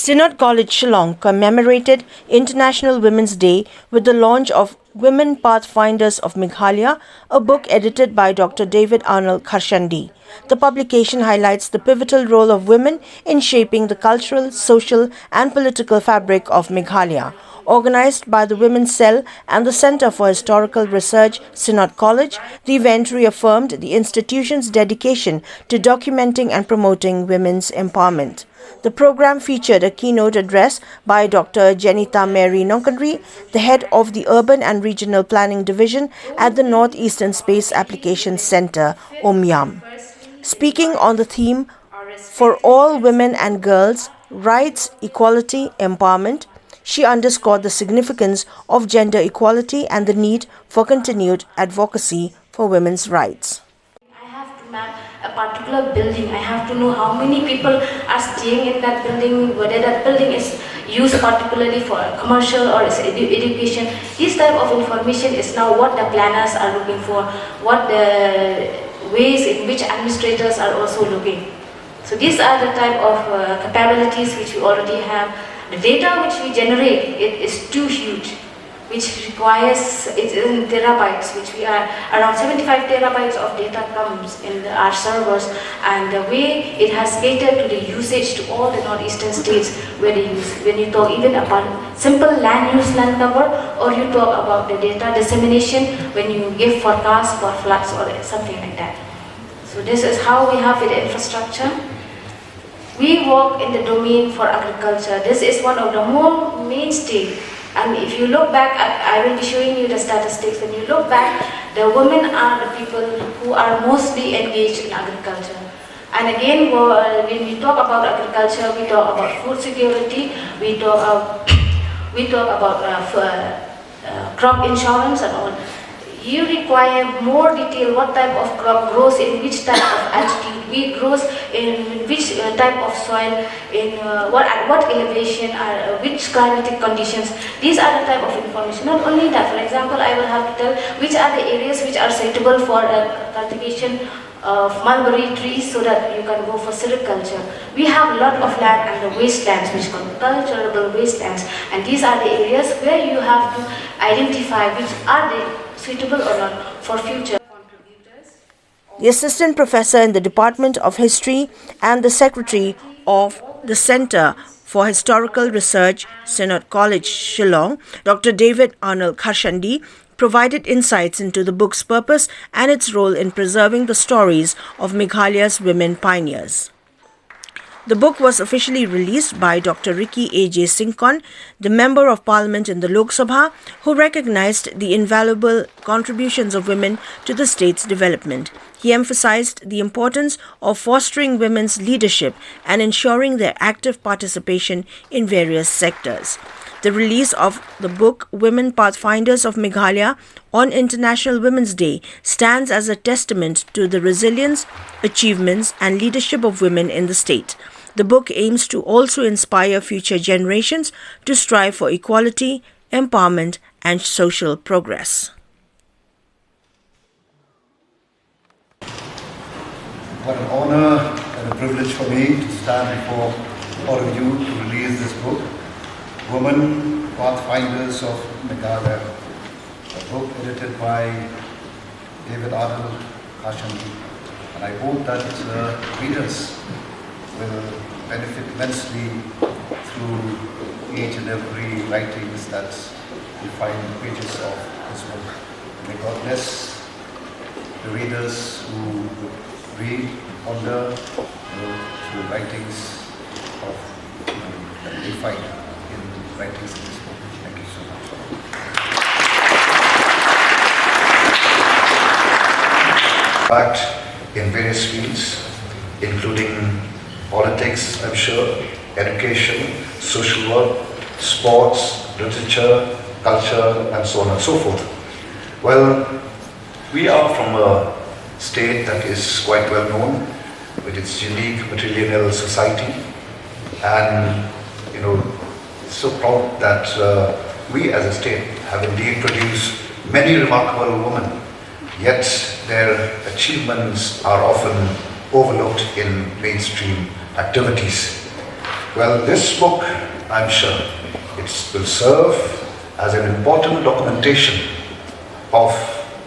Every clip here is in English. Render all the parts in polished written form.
Synod College, Shillong commemorated International Women's Day with the launch of Women Pathfinders of Meghalaya, a book edited by Dr. David Arnold Kharchandy. The publication highlights the pivotal role of women in shaping the cultural, social and political fabric of Meghalaya. Organized by the Women's Cell and the Center for Historical Research, Synod College, the event reaffirmed the institution's dedication to documenting and promoting women's empowerment. The program featured a keynote address by Dr. Janita Mary Nonkandri, the head of the Urban and Regional Planning Division at the Northeastern Space Applications Center, OMYAM. Speaking on the theme, For All Women and Girls, Rights, Equality, Empowerment, she underscored the significance of gender equality and the need for continued advocacy for women's rights. I have to map a particular building. I have to know how many people are staying in that building, whether that building is used particularly for commercial or education. This type of information is now what the planners are looking for, what the ways in which administrators are also looking. So these are the type of capabilities which we already have. The data which we generate, it is too huge, which requires, it's in terabytes, which we are, around 75 terabytes of data comes in our servers, and the way it has catered to the usage to all the northeastern states where they use, when you talk even about simple land use, land cover, or you talk about the data dissemination when you give forecasts for floods or something like that. So this is how we have the infrastructure. We work in the domain for agriculture. This is one of the more mainstay. And if you look back, I will be showing you the statistics. When you look back, the women are the people who are mostly engaged in agriculture. And again, when we talk about agriculture, we talk about food security, we talk about crop insurance and all. You require more detail, what type of crop grows in which type of altitude, wheat grows in which type of soil, in what elevation, which climatic conditions. These are the type of information. Not only that, for example, I will have to tell which are the areas which are suitable for cultivation of mulberry trees so that you can go for silviculture. We have a lot of land and the wastelands, which are culturable wastelands, and these are the areas where you have to identify which are they suitable or not for future contributors. The assistant professor in the Department of History and the secretary of the Center for Historical Research, Synod College, Shillong, Dr. David Arnold Kharchandy, provided insights into the book's purpose and its role in preserving the stories of Meghalaya's women pioneers. The book was officially released by Dr. Ricky A.J. Singkon, the Member of Parliament in the Lok Sabha, who recognized the invaluable contributions of women to the state's development. He emphasized the importance of fostering women's leadership and ensuring their active participation in various sectors. The release of the book Women Pathfinders of Meghalaya on International Women's Day stands as a testament to the resilience, achievements and leadership of women in the state. The book aims to also inspire future generations to strive for equality, empowerment and social progress. What an honor and a privilege for me to stand before all of you to release this book, Women Pathfinders of Meghalaya, a book edited by David Arnold Kharchandy. And I hope that readers will benefit immensely through each and every writings that you find in the pages of this book. May God bless the readers who read, ponder through writings that they find in writings in this book. Thank you so much. Act in various fields, including politics, I'm sure, education, social work, sports, literature, culture, and so on and so forth. Well, we are from a state that is quite well known with its unique matrilineal society, and so proud that we as a state have indeed produced many remarkable women, yet their achievements are often overlooked in mainstream activities. Well, this book, I'm sure, it will serve as an important documentation of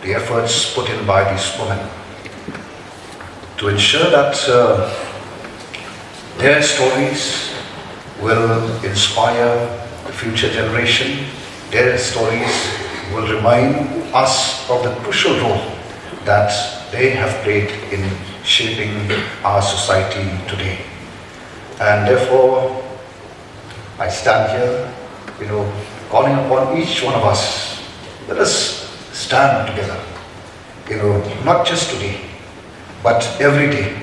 the efforts put in by these women to ensure that their stories will inspire the future generation. Their stories will remind us of the crucial role that they have played in shaping our society today. And therefore, I stand here, calling upon each one of us. Let us stand together, not just today, but every day,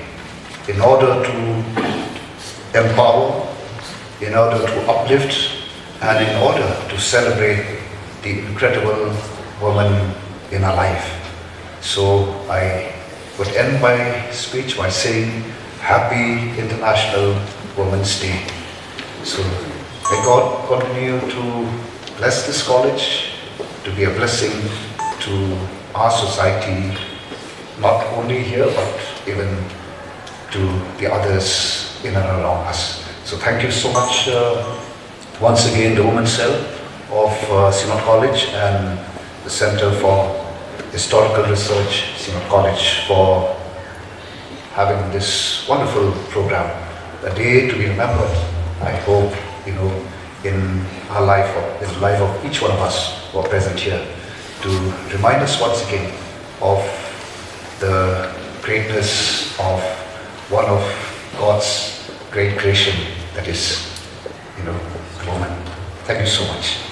in order to empower, in order to uplift, and in order to celebrate the incredible woman in our life. So I would end my speech by saying, Happy International Women's Day. So may God continue to bless this college, to be a blessing to our society, not only here, but even to the others in and around us. So thank you so much once again, the Women's Cell of Synod College and the Center for Historical Research, Synod College, for having this wonderful program, a day to be remembered, I hope, in our life, or in the life of each one of us who are present here, to remind us once again of the greatness of one of God's great creation, that is, woman. Thank you so much.